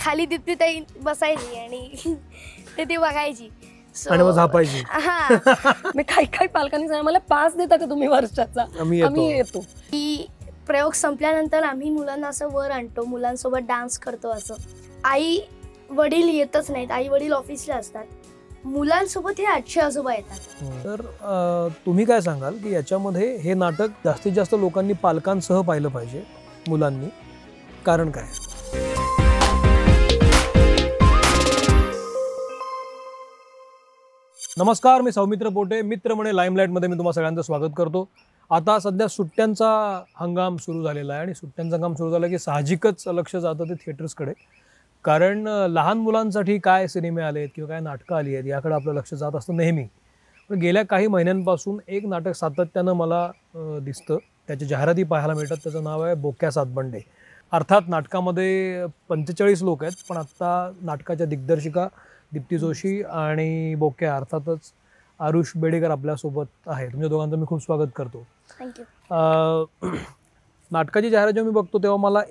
खाली दीप्तीताई बसायची आणि ती बघायची आणि मग झापायची. मी काही पालकांनी सांगितलं मला पास देता का तुम्ही वर्षाचा, आम्ही येतो. की प्रयोग संपल्यानंतर आम्ही मुलांना असं वर आणतो, मुलांसोबत डान्स करतो. असं आई वडील येतच नाहीत, आई वडील ऑफिसला असतात, मुलांसोबत हे आजी आजोबा येतात. तर तुम्ही काय सांगाल की याच्यामध्ये हे नाटक जास्तीत जास्त लोकांनी पालकांसह पाहिलं पाहिजे, मुलांनी, कारण काय? नमस्कार, मी सौमित्र पोटे, मित्र म्हणे लाईमलाईटमध्ये मी तुम्हा सगळ्यांचं स्वागत करतो. आता सध्या सुट्ट्यांचा हंगाम सुरू झालेला आहे आणि सुट्ट्यांचा हंगाम सुरू झाला की साहजिकच लक्ष जातं ते थिएटर्सकडे, कारण लहान मुलांसाठी काय सिनेमे आलेत किंवा काय नाटकं आली आहेत याकडे आपलं लक्ष जात असतं नेहमी. पण गेल्या काही महिन्यांपासून एक नाटक सातत्यानं मला दिसतं, त्याची जाहिराती पाहायला मिळतात. त्याचं नाव आहे बोक्या सातबंडे. अर्थात नाटकामध्ये 45 लोक आहेत, पण आत्ता नाटकाच्या दिग्दर्शिका दीप्ती जोशी आणि बोक्या अर्थातच आरुष बेडेकर आपल्यासोबत आहे. तुमच्या दोघांचं मी खूप स्वागत करतो. थँक्यू. नाटकाची जाहिरात जेव्हा मी बघतो तेव्हा मला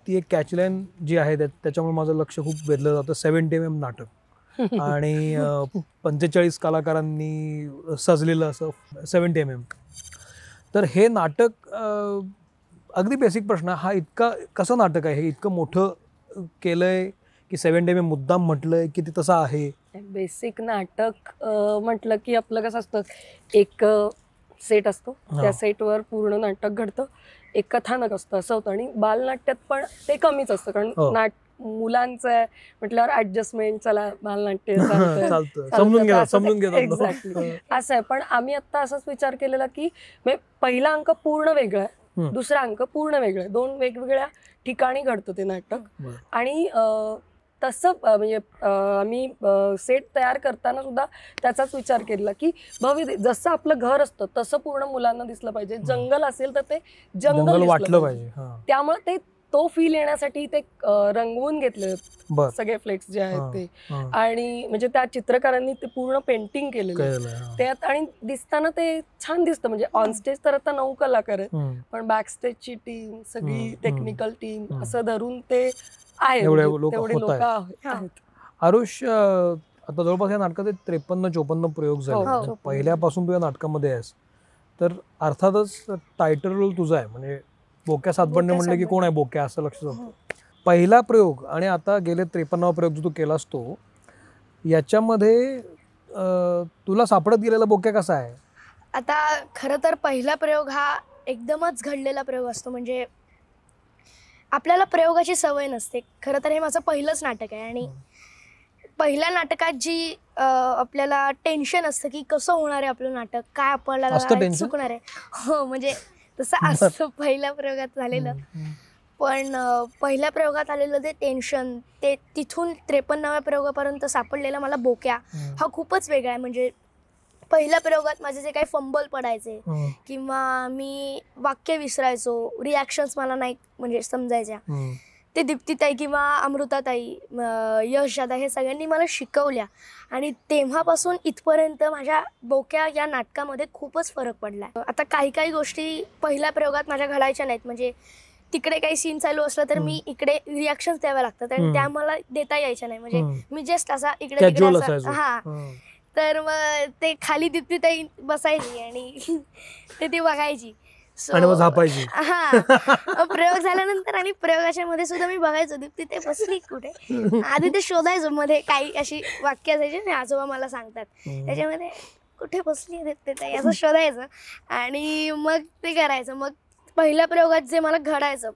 ती एक कॅचलाईन जी आहे त्याच्यामुळे माझं लक्ष खूप वेधलं जातं. 70 mm नाटक आणि 45 कलाकारांनी सजलेलं असं 70 mm. तर हे नाटक, अगदी बेसिक प्रश्न, हा इतका कसं नाटक आहे, हे इतकं मोठं केलंय की 70 mm मुद्दाम म्हटलंय की ते तसं आहे? बेसिक नाटक म्हटलं की आपलं कसं असतं, एक सेट असतो, त्या सेटवर पूर्ण नाटक घडतं, एक कथानक असतं, असं होतं. आणि बालनाट्यात पण ते कमीच असतं, कारण मुलांचं आहे म्हटल्यावर ऍडजस्टमेंट, चला बालनाट्य समजून घेतात एक्झॅक्टली असं आहे. पण आम्ही आता असाच विचार केलेला की पहिला अंक पूर्ण वेगळा आहे, दुसरा अंक पूर्ण वेगळा आहे, दोन वेगवेगळ्या ठिकाणी घडतं ते नाटक. आणि तसं म्हणजे आम्ही सेट तयार करताना सुद्धा त्याचाच विचार केला की भव्य जसं आपलं घर असतं तसं पूर्ण मुलांना दिसलं पाहिजे. जंगल असेल तर ते जंगल वाटलं पाहिजे. त्यामुळे ते तो फील येण्यासाठी ते रंगवून घेतले सगळे फ्लेक्स जे आहेत ते. आणि म्हणजे त्या चित्रकारांनी ते पूर्ण पेंटिंग केलेलं त्यात, आणि दिसताना ते छान दिसतं. म्हणजे ऑनस्टेज तर आता 9 कलाकार आहेत, पण बॅकस्टेजची टीम, सगळी टेक्निकल टीम असं धरून ते आहे, तेवढे लोक आहेत. आरुष, आता जवळपास या नाटकाचे 53-54 प्रयोग झाले. पहिल्यापासून तू या नाटकामध्ये आहेस, तर अर्थातच टायटल रोल तुझा आहे. म्हणजे बोक्या सातबंडे म्हणले की कोण आहे बोक्या असं लक्ष जातं. पहिला प्रयोग आणि आता गेले 53वा प्रयोग जो तू केलास तो, याच्यामध्ये तुला सापडत गेलेला बोक्या कसा आहे? आता खरं तर पहिला प्रयोग हा एकदमच घडलेला प्रयोग असतो. म्हणजे आपल्याला प्रयोगाची सवय नसते. खरं तर हे माझं पहिलंच नाटक आहे आणि पहिल्या नाटकात जी आपल्याला टेन्शन असतं की कसं होणार आहे आपलं नाटक, काय आपल्याला चुकणार आहे. हो, म्हणजे तसं असतं पहिल्या प्रयोगात झालेलं. पण पहिल्या प्रयोगात आलेलं ते टेन्शन, ते तिथून 53व्या प्रयोगापर्यंत सापडलेला मला बोक्या हा खूपच वेगळा आहे. म्हणजे पहिल्या प्रयोगात माझे जे काही फंबल पडायचे किंवा मी वाक्य विसरायचो, रिॲक्शन्स मला नाही म्हणजे समजायच्या, ते दीप्तीताई किंवा अमृताताई, यश दादा हे सगळ्यांनी मला शिकवल्या. आणि तेव्हापासून इथपर्यंत माझ्या बोक्या या नाटकामध्ये खूपच फरक पडला आहे. आता काही गोष्टी पहिल्या प्रयोगात माझ्या घडायच्या नाहीत. म्हणजे तिकडे काही सीन चालू असलं तर मी इकडे रिॲक्शन्स द्याव्या लागतात आणि त्या मला देता यायच्या नाही. म्हणजे मी जस्ट असा इकडे तर मग ते खाली दीप्तीताई बसायची आणि ती बघायची आणि मग झापायची. प्रयोग झाल्यानंतर आणि प्रयोगाच्या मध्ये सुद्धा मी बघायचो दीप्ती ते बसली कुठे. आधी ते शोधायचो, मध्ये काही अशी वाक्य असायची ना, आजोबा मला सांगतात, त्याच्यामध्ये कुठे बसली दीप्ती ताई असं शोधायचं आणि मग ते करायचं. मग पहिल्या प्रयोगात जे मला घडायचं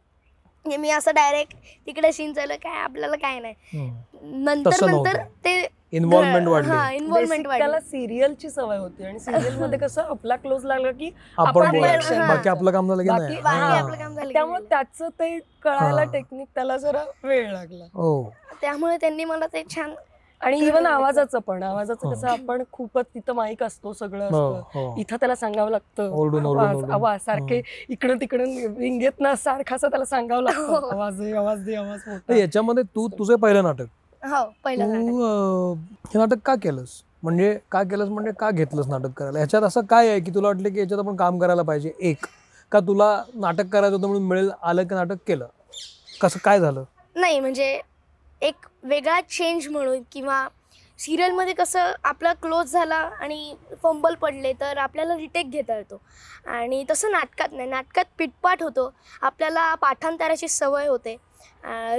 मी असं डायरेक्ट तिकडे सीन चालू काय आपल्याला काय नाही, नंतर ते इन्व्हॉल्वमेंट वाढली. त्याला सिरियलची सवय होती आणि सिरियल मध्ये कसं आपला क्लोज लागलं की आपण बाकी आपलं काम झालं की नाही, त्यामुळे त्याचं ते कळायला टेक्निक त्याला जरा वेळ लागला. त्यामुळे त्यांनी मला ते छान. आणि इव्हन आवाजाचं कसं, आपण खूपच तिथं माईक असतो, सगळं असतं, इथं त्याला सांगावं लागतं आवाज सारखे इकडं तिकडं विंगेत ना सारखं असं त्याला सांगावं लागतं, आवाज दे. याच्यामध्ये तुझं पहिलं नाटक, तू हे नाटक का केलंस? म्हणजे का घेतलंस नाटक करायला? ह्याच्यात असं काय आहे की तुला वाटलं की याच्यात आपण काम करायला पाहिजे? एक का तुला नाटक करायचं होतं म्हणून आलं की नाटक केलं? कसं काय झालं? नाही, म्हणजे एक वेगळा चेंज म्हणून, किंवा सिरियलमध्ये कसं आपला क्लोज झाला आणि फंबल पडले तर आपल्याला रिटेक घेता येतो, आणि तसं नाटकात नाही. नाटकात पिटपाट होतो, आपल्याला पाठांतराची सवय होते,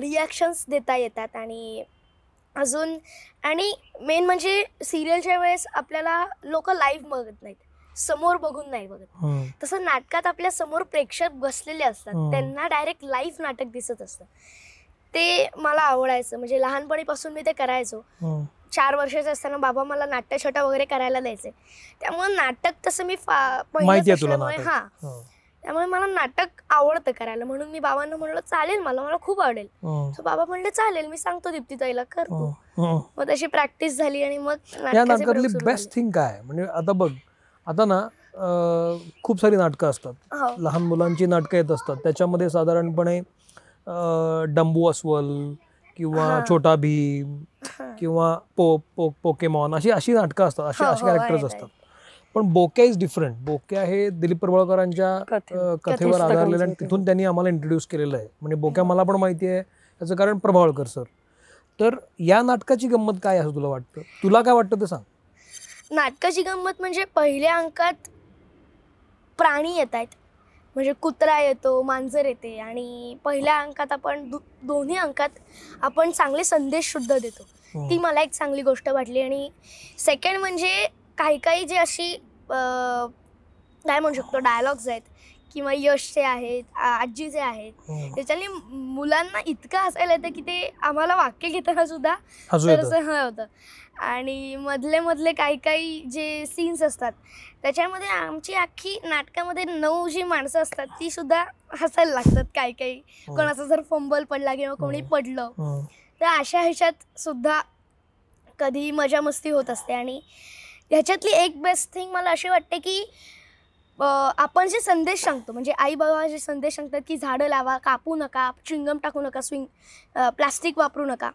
रिॲक्शन्स देता येतात, आणि अजून आणि मेन म्हणजे सिरियलच्या वेळेस आपल्याला लोक लाईव्ह बघत नाहीत, समोर बघून नाही बघत. तसं नाटकात आपल्या समोर प्रेक्षक बसलेले असतात, त्यांना डायरेक्ट लाईव्ह नाटक दिसत असतं. ते मला आवडायचं, म्हणजे लहानपणीपासून मी ते करायचो. 4 वर्षाचे असताना बाबा मला नाट्यछटा वगैरे करायला द्यायचे, त्यामुळे नाटक तसं मी माहिती आहे तुला नाटक. हां, त्यामुळे मला नाटक आवडतं करायला. म्हणून मी बाबांना म्हणलं चालेल, मला खूप आवडेल. सो बाबा म्हणले चालेल, मी सांगतो दीप्तीताईला, कर तू. मग तशी प्रॅक्टिस झाली आणि मग या नाटकातली बेस्ट थिंग काय, म्हणजे आता बघ, आता ना खूप सारी नाटकं असतात, लहान मुलांची नाटकं येत असतात, त्याच्यामध्ये साधारणपणे डंबू अस्वल किंवा छोटा भीम किंवा पोकेमॉन अशी नाटकं असतात, असे कॅरेक्टर्स असतात. पण बोक्या इज डिफरंट. बोक्या हे दिलीप प्रभावळकरांच्या कथेवर आधारलेलं, आणि तिथून त्यांनी आम्हाला इंट्रोड्यूस केलेलं आहे. म्हणजे बोक्या मला पण माहिती आहे, त्याचं कारण प्रभावळकर सर. तर या नाटकाची गंमत काय असं तुला वाटतं? तुला काय वाटतं ते सांग. नाटकाची गंमत म्हणजे पहिल्या अंकात प्राणी येत आहेत, म्हणजे कुत्रा येतो, मांजर येते, आणि पहिल्या अंकात आपण दोन्ही अंकात आपण चांगले संदेश सुद्धा देतो. ती मला एक चांगली गोष्ट वाटली. आणि सेकंड म्हणजे काही जे अशी काय म्हणू शकतो डायलॉग्स आहेत, किंवा यशचे आहेत, आजीचे आहेत, त्याच्याने मुलांना इतकं हसायला येतं की ते आम्हाला वाक्य घेताना सुद्धा होतं. आणि मधले काही जे सीन्स असतात त्याच्यामध्ये आमची अख्खी नाटकामध्ये 9 जी माणसं असतात ती सुद्धा हसायला लागतात. काही कोणाचा जर फंबल पडला किंवा कोणी पडलं तर अशा ह्याच्यात सुद्धा कधी मजा मस्ती होत असते. आणि ह्याच्यातली एक बेस्ट थिंग मला अशी वाटते की आपण जे संदेश सांगतो, म्हणजे आई बाबा जे संदेश सांगतात की झाडं लावा, कापू नका, च्युइंगम टाकू नका, प्लास्टिक वापरू नका,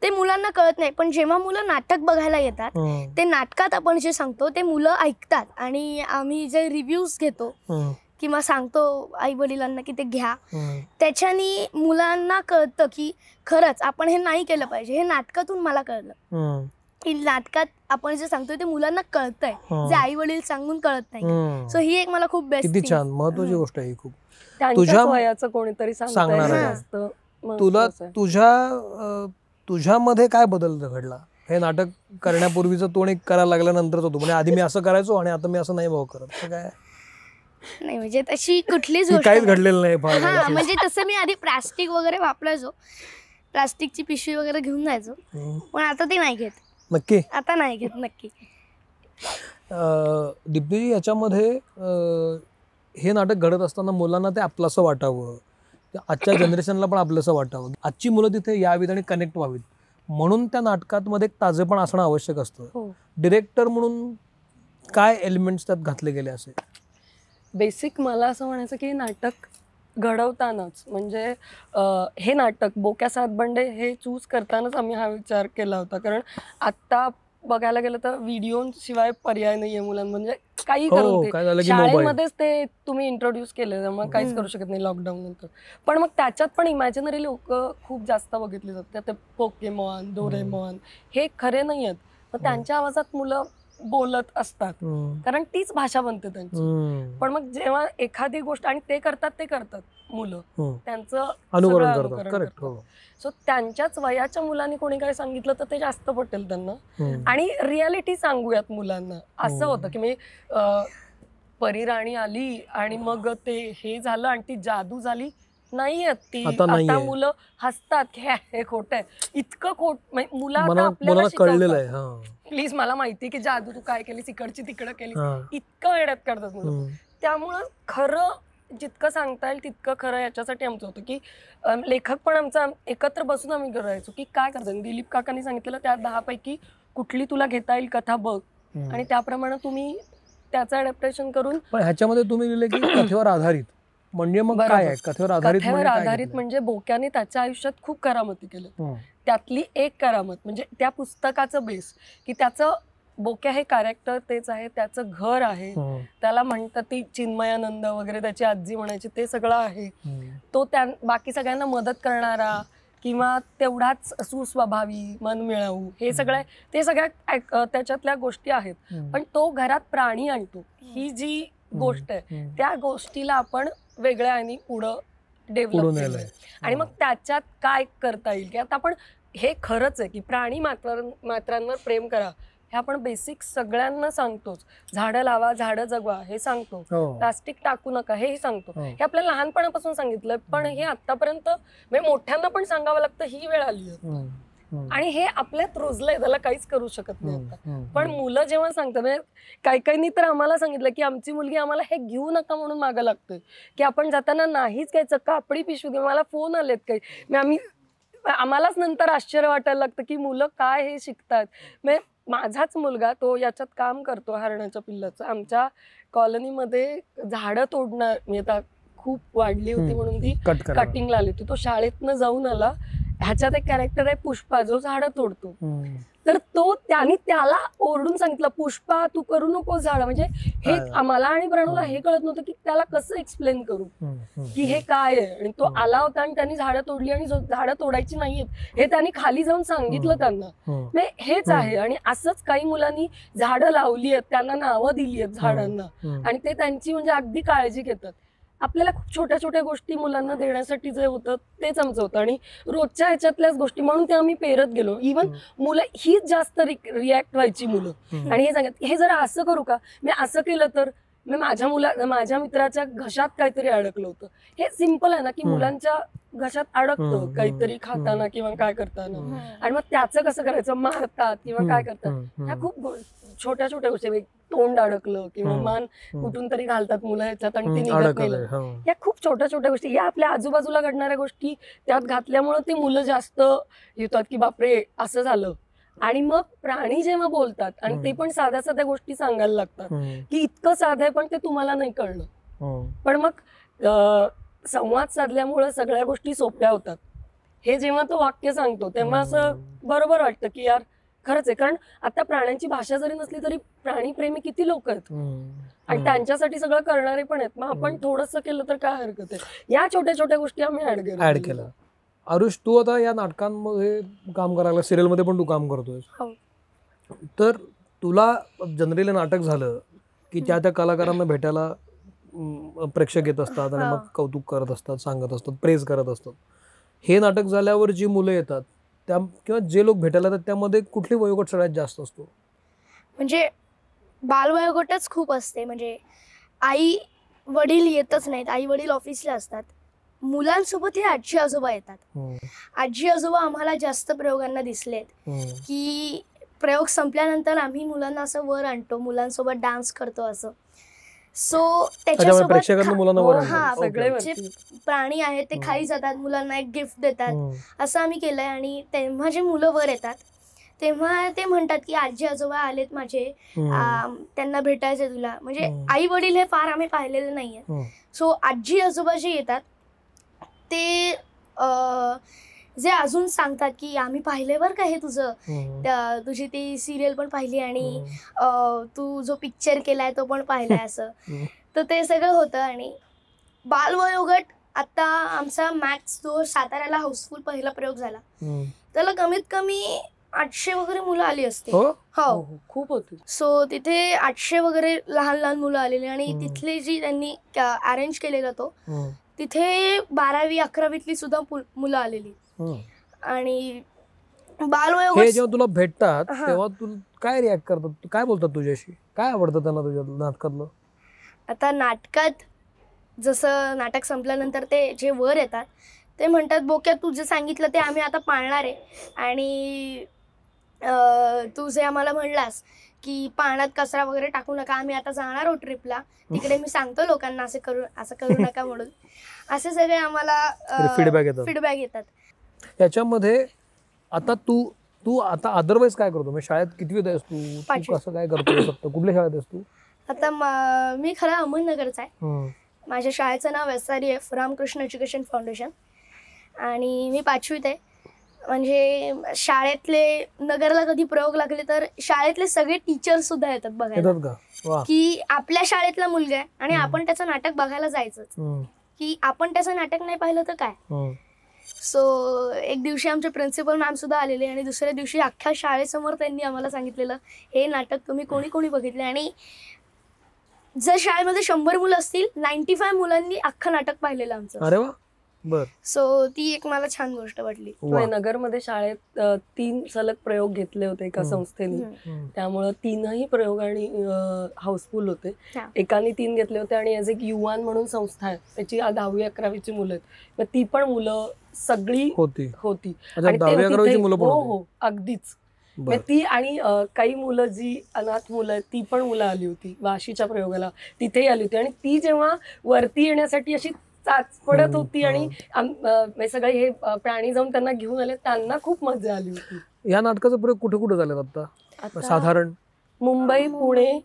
ते मुलांना कळत नाही. पण जेव्हा मुलं नाटक बघायला येतात ते नाटकात आपण जे सांगतो ते मुलं ऐकतात. आणि आम्ही जे रिव्ह्यूज घेतो किंवा सांगतो आई वडिलांना की ते घ्या, त्याच्यानी मुलांना कळतं की खरंच आपण हे नाही केलं पाहिजे. हे नाटकातून मला कळलं की नाटकात आपण जे सांगतोय ते मुलांना कळतंय, जे आई वडील सांगून कळत नाही. सो ही एक मला खूप बेस्ट, किती छान महत्वाची गोष्ट आहे. खूप तुझ्या वयाचं कोणीतरी सांगणार आहे. तुला तुझ्यामध्ये काय बदल घडला हे नाटक करण्यापूर्वीचं तो एक करायला लागल्यानंतरच होतो? म्हणजे आधी मी असं करायचो आणि आता मी असं नाही भाऊ करत, काय नाही? म्हणजे तशी कुठलीच गोष्ट काहीच घडलेलं नाही. म्हणजे तसं मी आधी प्लास्टिक वगैरे वापरायचो, प्लास्टिकची पिशवी वगैरे घेऊन जायचो, पण आता ते नाही घेत. नक्की आता नाही घेत. नक्की. दीप्तीजी, याच्यामध्ये हे नाटक घडत असताना मुलांना ते आपलंसं वाटावं, आजच्या जनरेशनला पण आपलंसं वाटावं, आजची मुलं तिथे यावीत आणि कनेक्ट व्हावीत, म्हणून त्या नाटकामध्ये एक ताजेपण असणं आवश्यक असतं. डिरेक्टर म्हणून काय एलिमेंट्स त्यात घातले गेले असे? बेसिक मला असं म्हणायचं की नाटक घडवतानाच, म्हणजे हे नाटक बोक्या सातबंडे हे चूज करतानाच आम्ही हा विचार केला होता. कारण आत्ता बघायला गेलं तर व्हिडिओ शिवाय पर्याय नाहीये मुलांना, म्हणजे काही करून शाळेमध्येच ते तुम्ही इंट्रोड्यूस केले, त्यामुळे काहीच करू शकत नाही लॉकडाऊन नंतर. पण मग त्याच्यात पण इमॅजिनरी लोक खूप जास्त बघितली जातात. ते पोकेमॉन, डोरेमॉन हे खरे नाही आहेत, मग त्यांच्या आवाजात मुलं बोलत असतात कारण तीच भाषा बनते त्यांची. पण मग जेव्हा एखादी गोष्ट आणि ते करतात मुलं, त्यांचं अनुकरण करतात. सो त्यांच्याच वयाच्या मुलांनी कोणी काय सांगितलं तर ते जास्त पटेल त्यांना. आणि रियालिटी सांगूयात मुलांना. असं होतं की मी परीराणी आली आणि मग ते हे झालं आणि ती जादू झाली, नाहीये ती. आता मुलं हसतात की हे खोटं आहे, इतकं मुलं आपल्याला कळलेलं आहे. प्लीज मला माहिती की जादू तू काय केलीस, इकडची तिकडं केली, इतकं वेड्यात करतात मुलं. त्यामुळं खरं जितकं सांगता येईल तितकं खरं याच्यासाठी आमचं होतं की लेखक पण आमचा एकत्र बसून आम्ही करायचो की काय करतात. दिलीप काकांनी सांगितलेलं त्या 10 पैकी कुठली तुला घेता येईल कथा बघ आणि त्याप्रमाणे तुम्ही त्याचं अडॅप्टेशन करून. पण ह्याच्यामध्ये तुम्ही लिहिले की कथेवर आधारित, म्हणजे मग काय आहे कथेवर आधारित? म्हणजे बोक्याने त्याच्या आयुष्यात खूप करामती केल्या. त्यातली एक करामत म्हणजे त्या पुस्तकाचं बेस की त्याचं बोक्या हे कॅरेक्टर तेच आहे, त्याचं घर आहे, त्याला म्हणतात ती चिन्मयानंद वगैरे त्याची आजी म्हणायची, ते सगळं आहे. तो बाकी सगळ्यांना मदत करणारा, किंवा तेवढाच सुस्वभावी, मन मिळवू, हे सगळं ते सगळ्या त्याच्यातल्या गोष्टी आहेत. पण तो घरात प्राणी आणतो ही जी गोष्ट आहे त्या गोष्टीला आपण वेगळ्या आणि पुढं डेव्हलप केलंय. आणि मग त्याच्यात काय करता येईल की आता आपण हे खरंच आहे की प्राणी मात्रांवर प्रेम करा हे आपण बेसिक सगळ्यांना सांगतोच. झाडं लावा, झाडं जगवा हे सांगतो, प्लास्टिक टाकू नका हे सांगतो, हे आपल्याला लहानपणापासून सांगितलंय. पण हे आतापर्यंत म्हणजे मोठ्यांना पण सांगावं लागतं ही वेळ आली आहे आणि हे आपल्यात रुजलंय, त्याला काहीच करू शकत नाही आता. पण मुलं जेव्हा सांगतात म्हणजे काही तर आम्हाला सांगितलं की आमची मुलगी आम्हाला हे घेऊ नका म्हणून मागं लागतोय की आपण जाताना नाहीच घ्यायचं, कापडी पिशवी दे. मला फोन आलेत काही, आम्हालाच नंतर आश्चर्य वाटायला लागतं की मुलं काय हे शिकतात. म्हणजे माझाच मुलगा तो याच्यात काम करतो हरणाच्या पिल्लाचं. आमच्या कॉलनीमध्ये झाडं तोडणार म्हणजे खूप वाढली होती म्हणून ती कटिंगला आली होती. तो शाळेतनं जाऊन आला, ह्याच्यात एक कॅरेक्टर आहे पुष्पा जो झाडं तोडतो. तर त्याने त्याला ओरडून सांगितलं पुष्पा तू करू नको झाडं. म्हणजे हे आम्हाला आणि प्रणवला हे कळत नव्हतं की त्याला कसं एक्सप्लेन करू की हे काय आहे. आणि तो आला होता आणि त्यांनी झाडं तोडली आणि झाडं तोडायची नाहीयेत हे त्यांनी खाली जाऊन सांगितलं त्यांना. म्हणजे हेच आहे. आणि असंच काही मुलांनी झाडं लावली आहेत, त्यांना नावं दिली आहेत झाडांना आणि ते त्यांची म्हणजे अगदी काळजी घेतात. आपल्याला खूप छोट्या छोट्या गोष्टी मुलांना देण्यासाठी जे होतं तेच आमचं होतं आणि रोजच्या ह्याच्यातल्याच गोष्टी म्हणून ते आम्ही पेरत गेलो. इव्हन मुलं हीच जास्त रिॲक्ट व्हायची मुलं आणि हे सांगत हे जरा असं करू का, मी असं केलं तर मी माझ्या मित्राच्या घशात काहीतरी अडकलं होतं. हे सिम्पल आहे ना की मुलांच्या घशात अडकतं काहीतरी खाताना किंवा काय करताना आणि मग त्याचं कसं करायचं, मारतात किंवा काय करतात. ह्या खूप छोट्या छोट्या गोष्टी, तोंड अडकलं किंवा मान कुठून तरी घालतात मुलं ह्याच्यात आणि ते निघत नाही. या खूप छोट्या छोट्या गोष्टी, या आपल्या आजूबाजूला घडणाऱ्या गोष्टी त्यात घातल्यामुळे ते मुलं जास्त येतात की बापरे असं झालं. आणि मग प्राणी जेव्हा बोलतात आणि ते पण साध्या साध्या गोष्टी सांगायला लागतात की इतकं साधं आहे पण ते तुम्हाला नाही कळलं. पण मग संवाद साधल्यामुळे सगळ्या गोष्टी सोप्या होतात. हे जेव्हा तो वाक्य सांगतो तेव्हा असं बरोबर वाटतं की यार खरंच आहे. कारण आता प्राण्यांची भाषा जरी नसली तरी प्राणीप्रेमी किती लोक आहेत आणि त्यांच्यासाठी सगळं करणारे पण आहेत. मग आपण थोडंसं केलं तर काय हरकत आहे. या छोट्या छोट्या गोष्टी आम्ही ऍड केलं. आरुष तू आता या नाटकांमध्ये काम करायला, सिरियल मध्ये पण तू काम करतोय, तर तुला जनरली नाटक झालं की त्या कलाकारांना भेटायला प्रेक्षक येत असतात आणि मग कौतुक करत असतात, सांगत असतात, प्रेज करत असतात. हे नाटक झाल्यावर जी मुलं येतात त्या किंवा जे लोक भेटायला येतात त्यामध्ये कुठली वयोगट सगळ्यात जास्त असतो? म्हणजे बालवयोगटच खूप असते. म्हणजे आई वडील येतच नाहीत, आई वडील ऑफिसला असतात. मुलांसोबत हे आजी आजोबा येतात. आजी आजोबा आम्हाला जास्त प्रयोगांना दिसलेत की प्रयोग संपल्यानंतर आम्ही मुलांना असं वर आणतो, मुलांसोबत डान्स करतो असं. सो त्याच्यासोबत जे प्राणी आहेत ते खाली जातात, मुलांना एक गिफ्ट देतात असं आम्ही केलंय. आणि तेव्हा जे मुलं वर येतात तेव्हा ते म्हणतात की आजी आजोबा आलेत माझे, त्यांना भेटायचं तुला. म्हणजे आई वडील हे फार आम्ही पाहिलेले नाहीये. सो आजी आजोबा जे येतात ते जे अजून सांगतात की आम्ही पाहिले बरं का हे तुझं, तुझी ती सिरियल पण पाहिली आणि तू जो पिक्चर केलाय तो पण पाहिलाय असं. तर ते सगळं होतं. आणि बालवयोगट आता आमचा मॅक्स जो साताऱ्याला हाऊसफुल पहिला प्रयोग झाला त्याला कमीत कमी 800 वगैरे मुलं आली असते. हो खूप होती. सो तिथे 800 वगैरे लहान लहान मुलं आलेली आणि तिथली जी त्यांनी अरेंज केलेला तो तिथे 12वी 11वीतली सुद्धा मुलं आलेली. आणि बालवयोगट जेव्हा तुला भेटतात तेव्हा तू काय रिॲक्ट करतात, काय बोलतात तुझ्याशी, काय आवडतं त्यांना तुझ्या नाटकातलं? आता नाटकात जसं नाटक संपल्यानंतर ते जे वर येतात ते म्हणतात बोक्या तू जे सांगितलं ते आम्ही आता पाळणार आहे. आणि तू जे आम्हाला म्हणलास की पाण्यात कचरा वगैरे टाकू नका, आम्ही आता जाणार आहोत ट्रिपला, तिकडे मी सांगतो लोकांना असं करू नका म्हणून. असे सगळे आम्हाला फीडबॅक येतात. याच्यामध्ये आता तू आता अदरवाईज काय करतो? म्हणजे शाळेत कितवीत आहेस तू कसं काय करतो? फक्त कुठल्या शाळेत आहेस तू आता? मी खरा अहमदनगरचा आहे. माझ्या शाळेचं नाव SREF रामकृष्ण एज्युकेशन फाउंडेशन आणि मी 5वीत आहे. म्हणजे शाळेतले नगरला कधी प्रयोग लागले तर शाळेतले सगळे टीचर सुद्धा येतात बघायला की आपल्या शाळेतला मुलगा आहे आणि आपण त्याचं नाटक बघायला जायचंच, की आपण त्याचं नाटक नाही पाहिलं तर काय. सो एक दिवशी आमचे प्रिन्सिपल मॅम सुद्धा आलेले आणि दुसऱ्या दिवशी अख्ख्या शाळेसमोर त्यांनी आम्हाला सांगितलेलं हे नाटक तुम्ही कोणी कोणी बघितले. आणि जर शाळेमध्ये 100 मुलं असतील 95 मुलांनी अख्खं नाटक पाहिलेलं आमचं. अरे वा. बर. सो ती एक मला छान गोष्ट वाटली. नगरमध्ये शाळेत 3 सलग प्रयोग घेतले होते एका संस्थेने, त्यामुळं 3ही प्रयोग आणि हाऊसफुल होते. एकाने 3 घेतले होते आणि ॲज एक युवान म्हणून संस्था आहे त्याची 10वी 11वीची मुलं आहेत, मग ती पण मुलं सगळी होती. आणि 10वी 11वीची मुलं पण होती. हो अगदीच. ती आणि काही मुलं जी अनाथ मुलं आहेत ती पण मुलं आली होती वाशीच्या प्रयोगाला, तिथेही आली होती. आणि ती जेव्हा वरती येण्यासाठी अशी चाच पडत होती आणि सगळे हे प्राणी जाऊन त्यांना घेऊन आले, त्यांना खूप मजा आली होती. या नाटकाचा प्रयोग कुठे कुठे झाले आता साधारण? मुंबई, पुणे,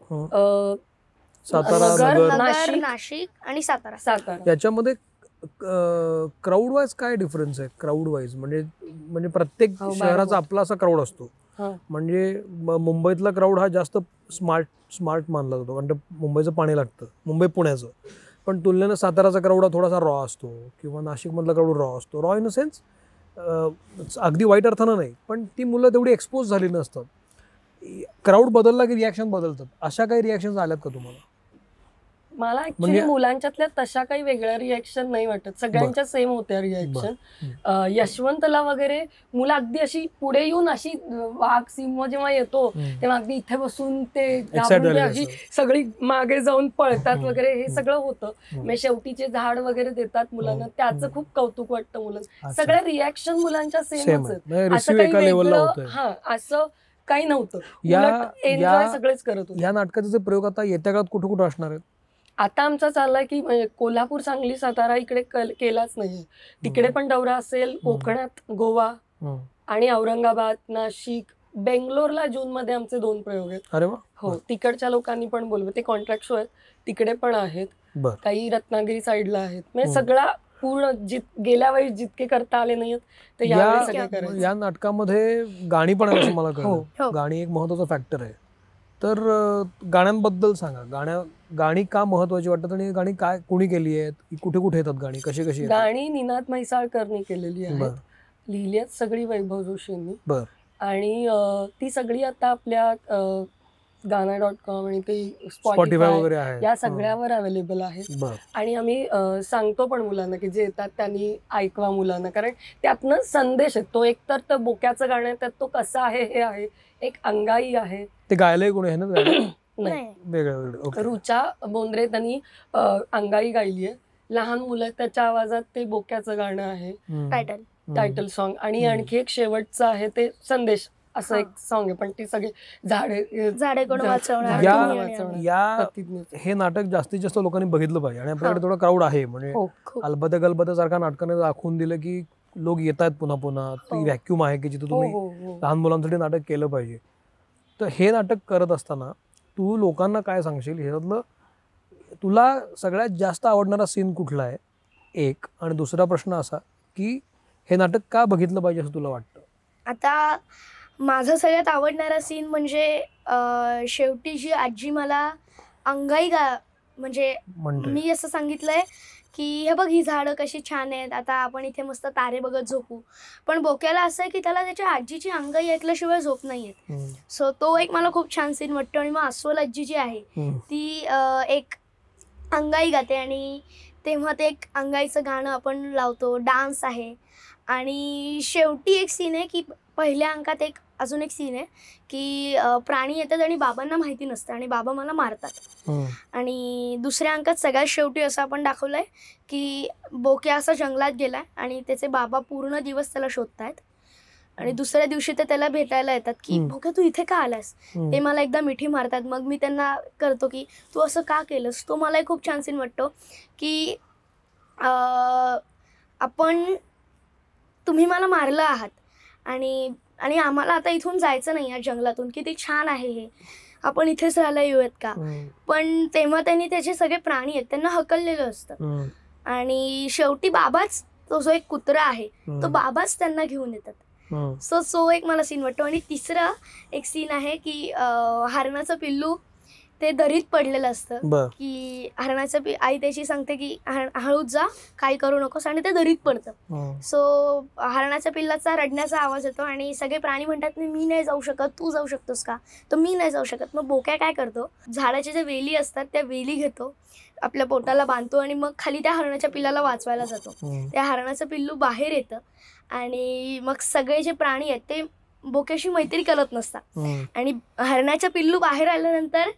सातारा, नगर, नाशिक आणि सातारा. याच्यामध्ये क्राऊड वाईज काय डिफरन्स आहे? क्राऊड वाईज म्हणजे प्रत्येक शहराचा आपला असा क्राऊड असतो. म्हणजे मुंबईतला क्राऊड हा जास्त स्मार्ट मानला जातो कारण मुंबईचं पाणी लागतं, मुंबई पुण्याचं. पण तुलनेनं साताराचा क्राऊड हा थोडासा रॉ असतो किंवा नाशिकमधला क्राऊड रॉ असतो. रॉ इन अ सेन्स अगदी वाईट अर्थानं नाही, पण ती मुलं तेवढी एक्सपोज झाली नसतात. क्राऊड बदलला की रिॲक्शन बदलतात. अशा काही रिॲक्शन आल्यात का तुम्हाला? मला ऍक्च्युली मुलांच्यातल्या तशा काही वेगळ्या रिॲक्शन नाही वाटत, सगळ्यांच्या सेम होत्या रिॲक्शन. यशवंतला वगैरे मुलं अगदी अशी पुढे येऊन अशी वाघ सिंह जेव्हा येतो तेव्हा अगदी इथे बसून ते अशी सगळी मागे जाऊन पळतात वगैरे, हे सगळं होतं. मग शेवटीचे झाड वगैरे देतात मुलांना, त्याचं खूप कौतुक वाटतं मुलांना. सगळ्या रिॲक्शन मुलांच्या सेमच आहेत, असं काही वेगळं असं काही नव्हतं. एन्जॉय सगळेच करत होते. या नाटकाचे प्रयोग आता येत्या काळात कुठे कुठे असणार आहेत? आता आमचा चाललाय की कोल्हापूर, सांगली, सातारा इकडे केलाच नाही, तिकडे पण दौरा असेल. कोकणात गोवा आणि औरंगाबाद, नाशिक, बेंगलोरला जूनमध्ये आमचे 2 प्रयोग आहेत. अरे वा. हो, तिकडच्या लोकांनी पण बोलवलं, ते कॉन्ट्रॅक्ट शो आहेत, तिकडे पण आहेत. काही रत्नागिरी साईडला आहेत. म्हणजे सगळा पूर्ण गेल्या वेळी जितके करता आले नाहीत ते यावेळी सगळे करायचे. या नाटकामध्ये गाणी पण आहे असं मला कळलं. गाणी एक महत्वाचा फॅक्टर आहे. तर गाण्यांबद्दल सांगा. गाणी का महत्वाची वाटतात आणि गाणी काय कोणी केली आहेत, कुठे कुठे येतात गाणी, कशी कशी? गाणी निनाद म्हैसाळकरनी केलेली आहेत, लिहिली आहेत सगळी वैभव जोशींनी. आणि ती सगळी आता आपल्या गाना.com आणि ते स्पॉटिफाय वगैरे या सगळ्यावर अवेलेबल आहेत. आणि आम्ही सांगतो पण मुलांना की जे येतात त्यांनी ऐकवा मुलांना, कारण त्यातनं संदेश आहे. तो एक तर बोक्याचं गाणं आहे, त्यात तो कसा आहे हे आहे, एक अंगाई आहे. ते गायलंय कोणी आहे ना? नाही, वेगळं. रुचा बोंद्रे त्यांनी अंगाई गायली आहे. लहान मुलं आहेत त्याच्या आवाजात ते बोक्याचं गाणं आहे, टायटल सॉन्ग. आणि आणखी एक शेवटचं आहे ते संदेश असं एक सॉन्ग आहे, पण ती सगळी झाडे कोण वाचवणार. हे नाटक जास्तीत जास्त लोकांनी बघितलं पाहिजे आणि आपल्याकडे थोडं क्राऊड आहे. म्हणजे अलबत गलबत सारखा नाटकाने दाखवून दिलं की लोक येत आहेत पुन्हा पुन्हा. ती व्हॅक्युम आहे की जिथे तुम्ही लहान मुलांसाठी नाटक केलं पाहिजे. तर हे नाटक करत असताना तू लोकांना काय सांगशील? ह्याच्यातलं तुला सगळ्यात जास्त आवडणारा सीन कुठला आहे एक? आणि दुसरा प्रश्न असा की हे नाटक का बघितलं पाहिजे असं तुला वाटतं? आता माझा सगळ्यात आवडणारा सीन म्हणजे शेवटी जी आजी मला अंगाई म्हणजे मी असं सांगितलंय की हे बघ ही झाडं कशी छान आहेत, आता आपण इथे मस्त तारे बघत झोपू. पण बोक्याला असं आहे की त्याला त्याच्या आजीची अंगाई ऐकल्याशिवाय झोप नाही येत. सो तो एक मला खूप छान सीन वाटतो. आणि मग अस्वल आजी जी आहे ती एक अंगाई गाते आणि तेव्हा ते एक अंगाईचं गाणं आपण लावतो, डान्स आहे. आणि शेवटी एक सीन आहे की पहिल्या अंकात अजून एक सीन आहे की प्राणी येतात आणि बाबांना माहिती नसतं आणि बाबा मला मारतात. आणि दुसऱ्या अंकात सगळ्यात शेवटी असं आपण दाखवलंय की बोक्या असा जंगलात गेलाय आणि त्याचे बाबा पूर्ण दिवस त्याला शोधतायत. आणि दुसऱ्या दिवशी ते त्याला भेटायला येतात की बोक्या तू इथे का आलास. ते मला एकदा मिठी मारतात. मग मी त्यांना करतो की तू असं का केलंस. तो मला एक खूप छान सीन वाटतो की तुम्ही मला मारलं आहात आणि आम्हाला आता इथून जायचं नाही या जंगलातून. किती छान आहे हे, आपण इथेच राहायला येऊयात का. पण तेव्हा त्यांनी त्याचे सगळे प्राणी आहेत त्यांना हकललेलं असतं. आणि शेवटी बाबाच, तो जो एक कुत्रा आहे तो बाबाच त्यांना घेऊन येतात. सो एक मला सीन वाटतो. आणि तिसरा एक सीन आहे की हरणाचं पिल्लू ते दरीत पडलेलं असतं बर की हरणाचं आई त्याची सांगते की हळूच जा, काही करू नकोस, आणि ते दरीत पडतं. सो हरणाच्या पिल्लाचा रडण्याचा आवाज येतो आणि सगळे प्राणी म्हणतात मी नाही जाऊ शकत, तू जाऊ शकतोस का? तर मी नाही जाऊ शकत. मग बोक्या काय करतो, झाडाच्या ज्या वेली असतात त्या वेली घेतो, आपल्या पोटाला बांधतो आणि मग खाली त्या हरणाच्या पिल्लाला वाचवायला जातो. त्या हरणाचं पिल्लू बाहेर येतं आणि मग सगळे जे प्राणी आहेत ते बोक्याशी मैत्री करत नसतात आणि हरणाच्या पिल्लू बाहेर आल्यानंतर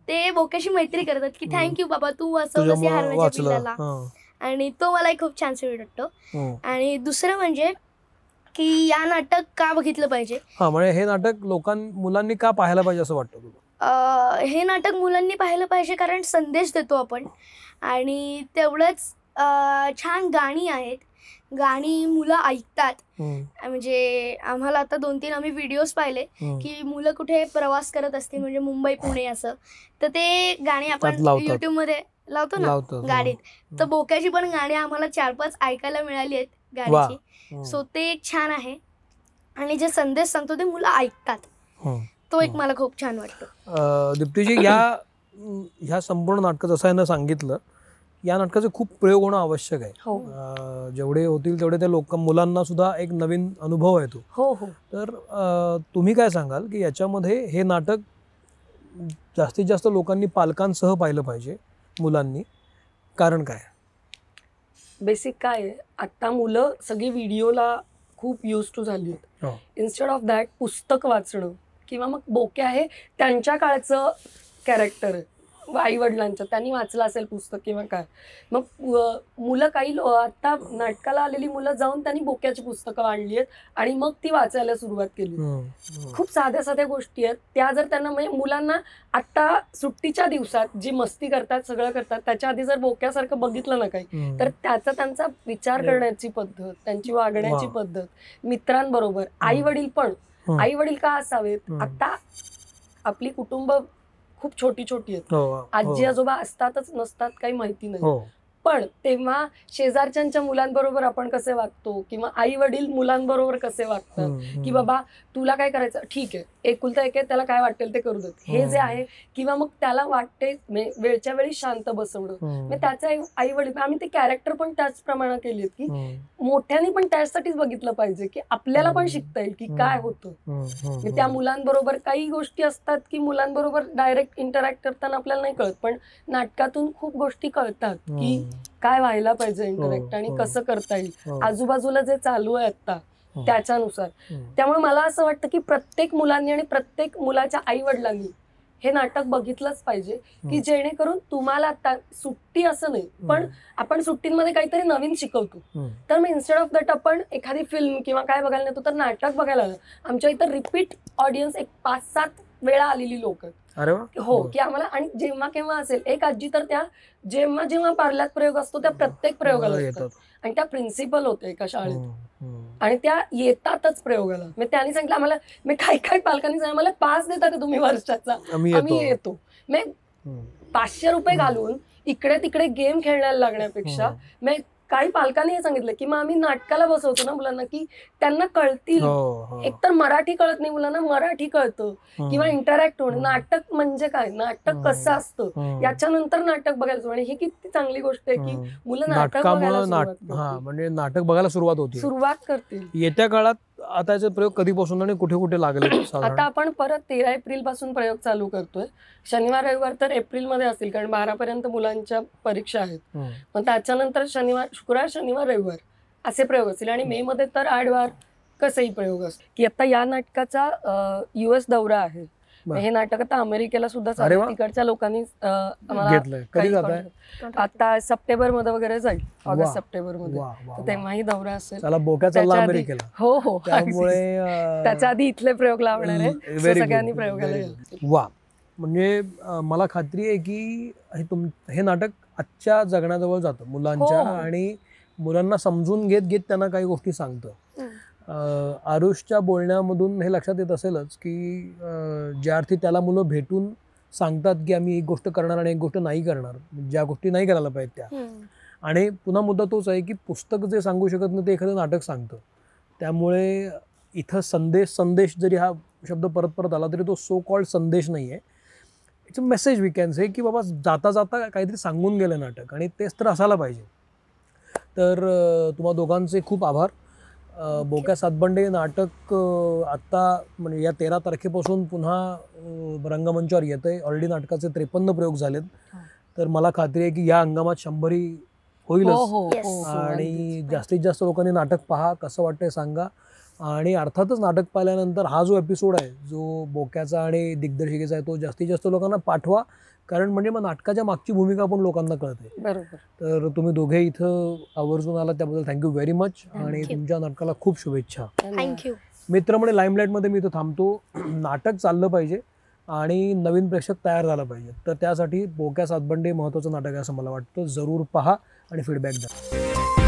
ते बोक्याशी मैत्री करतात की थँक्यू बाबा, तू वाचवलंस या हरणाच्या पिल्लाला. आणि तो मला खूप छान स्टोरी वाटतो. आणि दुसरं म्हणजे की या नाटक का बघितलं पाहिजे. म्हणजे हे नाटक मुलांनी का पाहायला पाहिजे असं वाटतं तुला? हे नाटक मुलांनी पाहिलं पाहिजे कारण संदेश देतो आपण, आणि तेवढंच छान गाणी आहेत, गाणी मुलं ऐकतात. म्हणजे आम्हाला आता 2-3 आम्ही व्हिडिओज पाहिले की मुलं कुठे प्रवास करत असतील, म्हणजे मुंबई पुणे असं, तर ते गाणी आपण युट्यूब मध्ये लावतो ना गाडीत, तर बोक्याची पण गाणी आम्हाला 4-5 ऐकायला मिळाली आहेत गाडीची. सो ते एक छान आहे आणि जे संदेश सांगतो ते मुलं ऐकतात, तो एक मला खूप छान वाटतो. दीप्तीजी, ह्या संपूर्ण नाटक जसं यानं सांगितलं, या नाटकाचे खूप प्रयोग होणं आवश्यक आहे. जेवढे होतील तेवढे त्या मुलांना सुद्धा एक नवीन अनुभव येतो. तर तुम्ही काय सांगाल की याच्यामध्ये हे नाटक जास्तीत जास्त लोकांनी पालकांसह पाहिलं पाहिजे, मुलांनी, कारण काय? बेसिक काय आहे, आता मुलं सगळी व्हिडिओला खूप युज टू झाली आहेत. इन्स्टेड ऑफ दॅट पुस्तक वाचणं किंवा मग बोक्या हे त्यांच्या काळचं कॅरेक्टर आहे, आई वडिलांचं, त्यांनी वाचलं असेल पुस्तक किंवा काय. मग मुलं काही आता नाटकाला आलेली मुलं जाऊन त्यांनी बोक्याची पुस्तकं आणली आहेत आणि मग ती वाचायला सुरुवात केली. खूप साध्या साध्या गोष्टी आहेत त्या, जर त्यांना म्हणजे मुलांना आता सुट्टीच्या दिवसात जी मस्ती करतात, सगळं करतात, त्याच्या आधी जर बोक्यासारखं बघितलं ना काही, तर त्यांचा विचार करण्याची पद्धत, त्यांची वागण्याची पद्धत, मित्रांबरोबर, आई वडील पण, आई वडील का असावेत, आता आपली कुटुंब खूप छोटी छोटी आहेत, आजी आजोबा असतातच नसतात काही माहिती नाही, पण तेव्हा शेजारच्यांच्या मुलांबरोबर आपण कसे वागतो किंवा आई वडील मुलांबरोबर कसे वागतात, की बाबा तुला काय करायचं, ठीक आहे, एकुलता एक आहे, त्याला काय वाटेल ते करू देत, हे जे आहे. किंवा मग त्याला वाटते वेळच्या वेळी शांत बसवणं, त्याचे आई वडील, आम्ही ते कॅरेक्टर पण त्याच प्रमाणे केली आहेत की मोठ्यांनी पण त्यासाठीच बघितलं पाहिजे की आपल्याला पण शिकता येईल की काय होतं. त्या मुलांबरोबर काही गोष्टी असतात की मुलांबरोबर डायरेक्ट इंटरॅक्ट करताना आपल्याला नाही कळत, पण नाटकातून खूप गोष्टी कळतात की काय व्हायला पाहिजे इंटरॅक्ट आणि कसं करता येईल आजूबाजूला जे चालू आहे आता त्याच्यानुसार. त्यामुळे मला असं वाटतं की प्रत्येक मुलांनी आणि प्रत्येक मुलाच्या आई वडिलांनी हे नाटक बघितलंच पाहिजे की जेणेकरून तुम्हाला आता सुट्टी असं नाही, पण आपण सुट्टींमध्ये काहीतरी नवीन शिकवतो, तर मग इन्स्टेड ऑफ दॅट आपण एखादी फिल्म किंवा काय बघायला नेतो, तर नाटक बघायला आलं. आमच्या इथं रिपीट ऑडियन्स एक 5-7 वेळा आलेली लोक हो, की आम्हाला, आणि जेव्हा केव्हा असेल, एक आजी तर त्या जेव्हा जेव्हा पार्ल्यात प्रयोग असतो त्या प्रत्येक प्रयोगाला येतात, आणि त्या प्रिन्सिपल होते एका शाळेत आणि त्या येतातच प्रयोगाला. मी त्यांनी सांगितलं आम्हाला, मी काही पालकांनी सांगितलं मला पास देता का तुम्ही वर्षाचा, आम्ही येतो. मी 500 रुपये घालून इकडे तिकडे गेम खेळायला लागण्यापेक्षा मी काही पालकांनी हे सांगितलं की मग आम्ही नाटकाला बसवतो ना मुलांना की त्यांना कळतील. एकतर मराठी कळत नाही मुलांना, मराठी कळतं किंवा इंटरॅक्ट होणं, नाटक म्हणजे काय, नाटक कसं असतं याच्यानंतर नाटक बघायला, आणि ही किती चांगली गोष्ट आहे की मुलं नाटक बघायला, म्हणजे नाटक बघायला सुरुवात करतील. येत्या काळात आता याचे प्रयोग कधीपासून आणि कुठे कुठे लागले? आता आपण परत 13 एप्रिल पासून प्रयोग चालू करतोय. शनिवार रविवार तर एप्रिलमध्ये असतील कारण 12 पर्यंत मुलांच्या परीक्षा आहेत. पण त्याच्यानंतर शुक्रवार शनिवार रविवार असे प्रयोग असतील आणि मे मध्ये तर 8 वार कसेही प्रयोग असतील. की आता या नाटकाचा US दौरा आहे. हे नाटक आता अमेरिकेला सुद्धा चालू, तिकडच्या लोकांनी आता सप्टेंबर मध्ये वगैरे जाईल, ऑगस्ट सप्टेंबर मध्ये, तेव्हाही दौरा असेल. हो हो, त्याच्या आधी इथले प्रयोग लावणार आहे, सगळ्यांनी प्रयोगाला. वा, म्हणजे मला खात्री आहे की हे नाटक आजच्या जगण्याजवळ जातं मुलांच्या, आणि मुलांना समजून घेत त्यांना काही गोष्टी सांगतं. आरुषच्या बोलण्यामधून हे लक्षात येत असेलच की ज्या अर्थी त्याला मुलं भेटून सांगतात की आम्ही एक गोष्ट करणार आणि एक गोष्ट नाही करणार, ज्या गोष्टी नाही करायला पाहिजेत त्या. आणि पुन्हा मुद्दा तोच आहे की पुस्तक जे सांगू शकत नाही ते एखादं नाटक सांगतं. त्यामुळे इथं संदेश जरी हा शब्द परत परत आला तरी तो सो कॉल्ड संदेश नाही आहे, it's a message we can say की बाबा जाता जाता काहीतरी सांगून गेलं नाटक, आणि तेच तर असायला पाहिजे. तर तुम्हा दोघांचे खूप आभार. बोक्या सातबंडे नाटक आत्ता म्हणजे या 13 तारखेपासून पुन्हा रंगमंचावर येतं आहे. ऑलरेडी नाटकाचे 53 प्रयोग झालेत. तर मला खात्री आहे की या हंगामात 100 होईलच. Yes. आणि जास्तीत जास्त लोकांनी नाटक पहा, कसं वाटतंय सांगा. आणि अर्थातच नाटक पाहिल्यानंतर हा जो एपिसोड आहे जो बोक्याचा आणि दिग्दर्शिकेचा आहे तो जास्तीत जास्त लोकांना पाठवा, कारण म्हणजे मग नाटकाच्या मागची भूमिका पण लोकांना कळते. बरोबर. तर तुम्ही दोघे इथं आवर्जून आला त्याबद्दल थँक्यू व्हेरी मच, आणि you. तुमच्या नाटकाला खूप शुभेच्छा. थँक्यू. मित्र म्हणे लाईमलाईटमध्ये मी इथं थांबतो. नाटक चाललं पाहिजे आणि नवीन प्रेक्षक तयार झाला पाहिजे, तर त्यासाठी बोक्या सातबंडे महत्त्वाचं नाटक आहे असं मला वाटतं. जरूर पहा आणि फीडबॅक द्या.